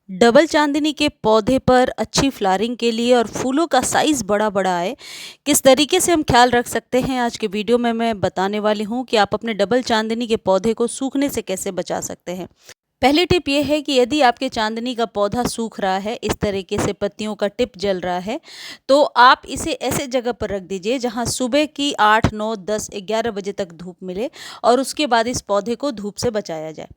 Double चांदनी के पौधे पर अच्छी फ्लावरिंग के लिए और फूलों का साइज़ बड़ा बड़ा आए, किस तरीके से हम ख्याल रख सकते हैं, आज के वीडियो में मैं बताने वाली हूँ कि आप अपने डबल चांदनी के पौधे को सूखने से कैसे बचा सकते हैं। पहली टिप ये है कि यदि आपके चांदनी का पौधा सूख रहा है, इस तरीके से पत्तियों का टिप जल रहा है, तो आप इसे ऐसे जगह पर रख दीजिए जहाँ सुबह की 8, 9, 10, 11 बजे तक धूप मिले और उसके बाद इस पौधे को धूप से बचाया जाए।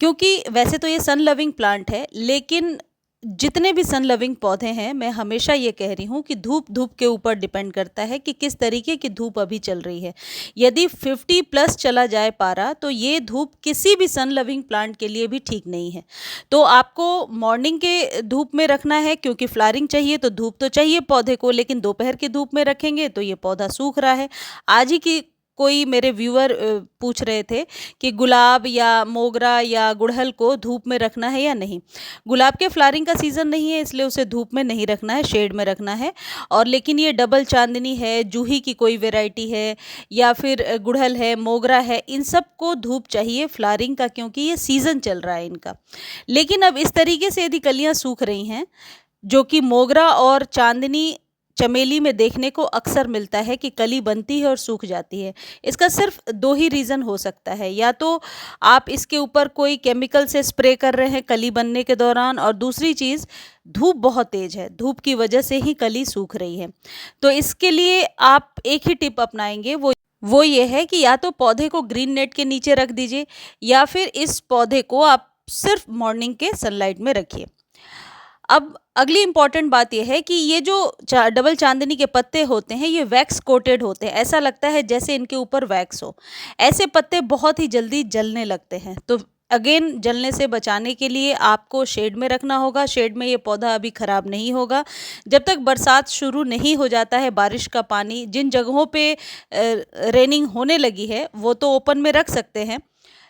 क्योंकि वैसे तो ये सन लविंग प्लांट है, लेकिन जितने भी सन लविंग पौधे हैं, मैं हमेशा ये कह रही हूँ कि धूप के ऊपर डिपेंड करता है कि किस तरीके की धूप अभी चल रही है। यदि 50 प्लस चला जाए पारा, तो ये धूप किसी भी सन लविंग प्लांट के लिए भी ठीक नहीं है। तो आपको मॉर्निंग के धूप में रखना है, क्योंकि फ्लावरिंग चाहिए तो धूप तो चाहिए पौधे को, लेकिन दोपहर की धूप में रखेंगे तो ये पौधा सूख रहा है। आज ही की कोई मेरे व्यूअर पूछ रहे थे कि गुलाब या मोगरा या गुड़हल को धूप में रखना है या नहीं। गुलाब के फ्लावरिंग का सीज़न नहीं है, इसलिए उसे धूप में नहीं रखना है, शेड में रखना है। और लेकिन ये डबल चांदनी है, जूही की कोई वैरायटी है या फिर गुड़हल है, मोगरा है, इन सब को धूप चाहिए फ्लावरिंग का, क्योंकि ये सीज़न चल रहा है इनका। लेकिन अब इस तरीके से यदि कलियाँ सूख रही हैं, जो कि मोगरा और चांदनी चमेली में देखने को अक्सर मिलता है कि कली बनती है और सूख जाती है। इसका सिर्फ 2 ही रीज़न हो सकता है, या तो आप इसके ऊपर कोई केमिकल से स्प्रे कर रहे हैं कली बनने के दौरान, और दूसरी चीज़ धूप बहुत तेज़ है, धूप की वजह से ही कली सूख रही है। तो इसके लिए आप एक ही टिप अपनाएंगे, वो ये है कि या तो पौधे को ग्रीन नेट के नीचे रख दीजिए, या फिर इस पौधे को आप सिर्फ मॉर्निंग के सनलाइट में रखिए। अब अगली इम्पॉर्टेंट बात यह है कि ये जो डबल चांदनी के पत्ते होते हैं, ये वैक्स कोटेड होते हैं, ऐसा लगता है जैसे इनके ऊपर वैक्स हो। ऐसे पत्ते बहुत ही जल्दी जलने लगते हैं, तो अगेन जलने से बचाने के लिए आपको शेड में रखना होगा। शेड में ये पौधा अभी ख़राब नहीं होगा जब तक बरसात शुरू नहीं हो जाता है। बारिश का पानी जिन जगहों पे रेनिंग होने लगी है, वो तो ओपन में रख सकते हैं,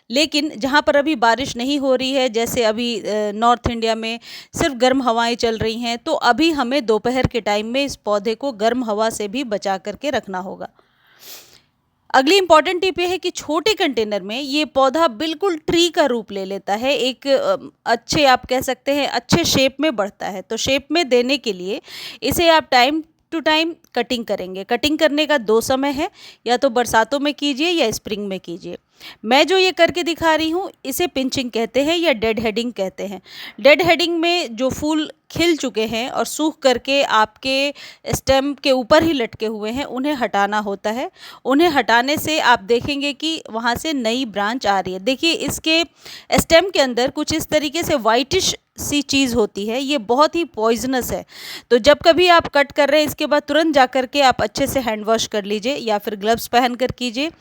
लेकिन जहाँ पर अभी बारिश नहीं हो रही है, जैसे अभी नॉर्थ इंडिया में सिर्फ गर्म हवाएं चल रही हैं, तो अभी हमें दोपहर के टाइम में इस पौधे को गर्म हवा से भी बचा करके रखना होगा। अगली इंपॉर्टेंट टिप ये है कि छोटे कंटेनर में ये पौधा बिल्कुल ट्री का रूप ले लेता है, एक अच्छे, आप कह सकते हैं अच्छे शेप में बढ़ता है। तो शेप में देने के लिए इसे आप टाइम टू टाइम कटिंग करेंगे। कटिंग करने का 2 समय है, या तो बरसातों में कीजिए या स्प्रिंग में कीजिए। मैं जो ये करके दिखा रही हूँ, इसे पिंचिंग कहते हैं या डेड हेडिंग कहते हैं। डेड हेडिंग में जो फूल खिल चुके हैं और सूख करके आपके स्टेम के ऊपर ही लटके हुए हैं, उन्हें हटाना होता है। उन्हें हटाने से आप देखेंगे कि वहाँ से नई ब्रांच आ रही है। देखिए, इसके स्टेम के अंदर कुछ इस तरीके से वाइटिश सी चीज़ होती है, ये बहुत ही पॉइजनस है। तो जब कभी आप कट कर रहे हैं, इसके बाद तुरंत जा कर के आप अच्छे से हैंड वॉश कर लीजिए, या फिर ग्लव्स पहन कर कीजिए।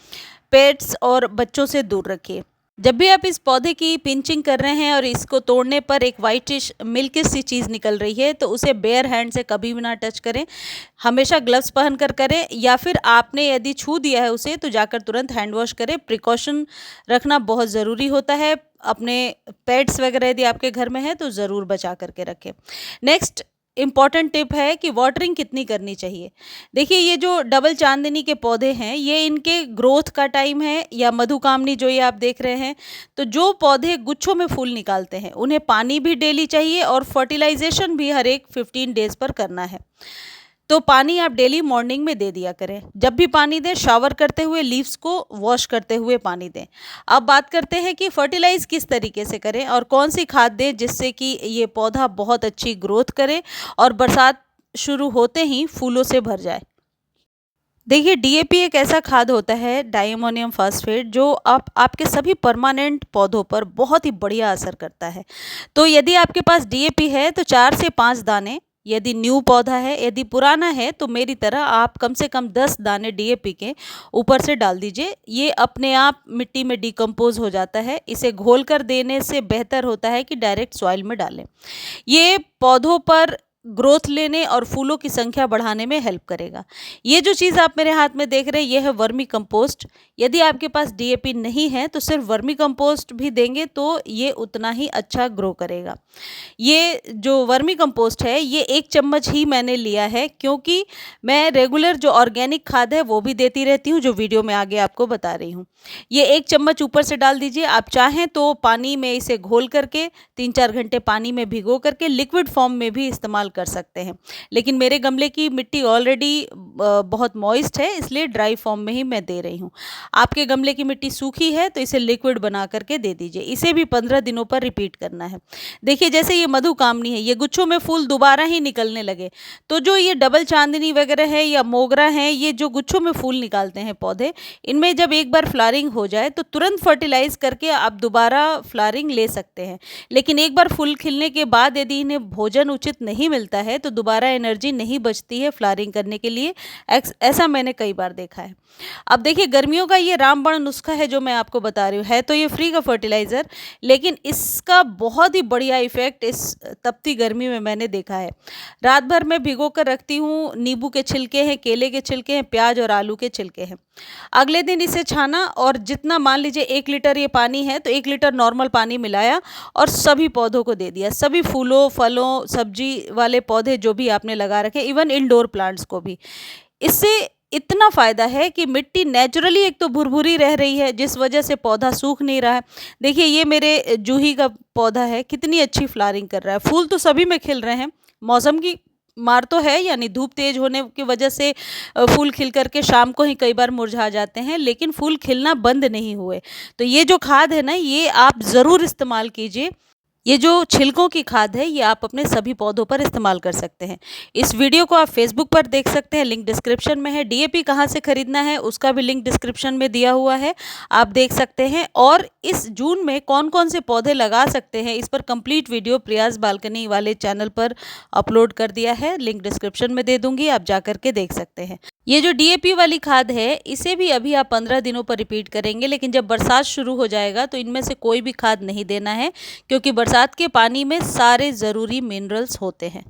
पेट्स और बच्चों से दूर रखिए। जब भी आप इस पौधे की पिंचिंग कर रहे हैं और इसको तोड़ने पर एक वाइटिश मिल्किश सी चीज़ निकल रही है, तो उसे बेयर हैंड से कभी भी ना टच करें, हमेशा ग्लव्स पहन कर करें, या फिर आपने यदि छू दिया है उसे तो जाकर तुरंत हैंड वॉश करें। प्रिकॉशन रखना बहुत ज़रूरी होता है। अपने पेट्स वगैरह यदि आपके घर में है तो ज़रूर बचा करके रखें। नेक्स्ट इम्पॉर्टेंट टिप है कि वाटरिंग कितनी करनी चाहिए। देखिए, ये जो डबल चांदनी के पौधे हैं, ये इनके ग्रोथ का टाइम है, या मधुकामनी जो ये आप देख रहे हैं, तो जो पौधे गुच्छों में फूल निकालते हैं, उन्हें पानी भी डेली चाहिए और फर्टिलाइजेशन भी हर एक 15 डेज़ पर करना है। तो पानी आप डेली मॉर्निंग में दे दिया करें। जब भी पानी दें, शावर करते हुए, लीव्स को वॉश करते हुए पानी दें। अब बात करते हैं कि फर्टिलाइज़ किस तरीके से करें और कौन सी खाद दें जिससे कि ये पौधा बहुत अच्छी ग्रोथ करे और बरसात शुरू होते ही फूलों से भर जाए। देखिए, डीएपी एक ऐसा खाद होता है, डायमोनियम फॉस्फेट, जो आपके सभी परमानेंट पौधों पर बहुत ही बढ़िया असर करता है। तो यदि आपके पास डीएपी है तो 4 से 5 दाने, यदि न्यू पौधा है। यदि पुराना है तो मेरी तरह आप कम से कम 10 दाने डीएपी के ऊपर से डाल दीजिए। ये अपने आप मिट्टी में डिकम्पोज हो जाता है। इसे घोल कर देने से बेहतर होता है कि डायरेक्ट सॉइल में डालें। ये पौधों पर ग्रोथ लेने और फूलों की संख्या बढ़ाने में हेल्प करेगा। ये जो चीज़ आप मेरे हाथ में देख रहे हैं ये है वर्मी कंपोस्ट। यदि आपके पास डीएपी नहीं है तो सिर्फ वर्मी कंपोस्ट भी देंगे तो ये उतना ही अच्छा ग्रो करेगा। ये जो वर्मी कंपोस्ट है ये 1 चम्मच ही मैंने लिया है, क्योंकि मैं रेगुलर जो ऑर्गेनिक खाद है वो भी देती रहती हूँ, जो वीडियो में आगे आपको बता रही हूँ। ये 1 चम्मच ऊपर से डाल दीजिए। आप चाहें तो पानी में इसे घोल करके 3-4 घंटे पानी में भिगो करके लिक्विड फॉर्म में भी इस्तेमाल कर सकते हैं, लेकिन मेरे गमले की मिट्टी ऑलरेडी बहुत मॉइस्ट है, इसलिए ड्राई फॉर्म में ही मैं दे रही हूँ। आपके गमले की मिट्टी सूखी है तो इसे लिक्विड बना करके दे दीजिए। इसे भी 15 दिनों पर रिपीट करना है। देखिए जैसे ये मधुकामनी है, ये गुच्छों में फूल दोबारा ही निकलने लगे, तो जो ये डबल चांदनी वगैरह है या मोगरा है, ये जो गुच्छों में फूल निकालते हैं पौधे, इनमें जब एक बार फ्लावरिंग हो जाए तो तुरंत फर्टिलाइज करके आप दोबारा फ्लावरिंग ले सकते हैं। लेकिन एक बार फूल खिलने के बाद यदि इन्हें भोजन उचित नहीं मिलता है तो दोबारा एनर्जी नहीं बचती है फ्लावरिंग करने के लिए। ऐसा मैंने कई बार देखा है। अब देखिए गर्मियों का ये रामबाण नुस्खा है जो मैं आपको बता रही हूँ, है तो ये फ्री का फर्टिलाइज़र, लेकिन इसका बहुत ही बढ़िया इफेक्ट इस तपती गर्मी में मैंने देखा है। रात भर मैं भिगो कर रखती हूँ, नींबू के छिलके हैं, केले के छिलके हैं, प्याज और आलू के छिलके हैं। अगले दिन इसे छाना और जितना मान लीजिए 1 लीटर ये पानी है तो 1 लीटर नॉर्मल पानी मिलाया और सभी पौधों को दे दिया। सभी फूलों, फलों, सब्जी वाले पौधे जो भी आपने लगा रखे, इवन इंडोर प्लांट्स को भी। इससे इतना फ़ायदा है कि मिट्टी नेचुरली एक तो भुरभुरी रह रही है, जिस वजह से पौधा सूख नहीं रहा है। देखिए ये मेरे जूही का पौधा है, कितनी अच्छी फ्लावरिंग कर रहा है। फूल तो सभी में खिल रहे हैं। मौसम की मार तो है, यानी धूप तेज होने की वजह से फूल खिल करके शाम को ही कई बार मुरझा जाते हैं, लेकिन फूल खिलना बंद नहीं हुए। तो ये जो खाद है ना, ये आप ज़रूर इस्तेमाल कीजिए। ये जो छिलकों की खाद है ये आप अपने सभी पौधों पर इस्तेमाल कर सकते हैं। इस वीडियो को आप फेसबुक पर देख सकते हैं, लिंक डिस्क्रिप्शन में है। डीएपी कहाँ से खरीदना है उसका भी लिंक डिस्क्रिप्शन में दिया हुआ है, आप देख सकते हैं। और इस जून में कौन कौन से पौधे लगा सकते हैं इस पर कंप्लीट वीडियो प्रियाज बालकनी वाले चैनल पर अपलोड कर दिया है, लिंक डिस्क्रिप्शन में दे दूंगी, आप जा करके देख सकते हैं। ये जो डीएपी वाली खाद है इसे भी अभी आप 15 दिनों पर रिपीट करेंगे, लेकिन जब बरसात शुरू हो जाएगा तो इनमें से कोई भी खाद नहीं देना है, क्योंकि बरसात के पानी में सारे ज़रूरी मिनरल्स होते हैं।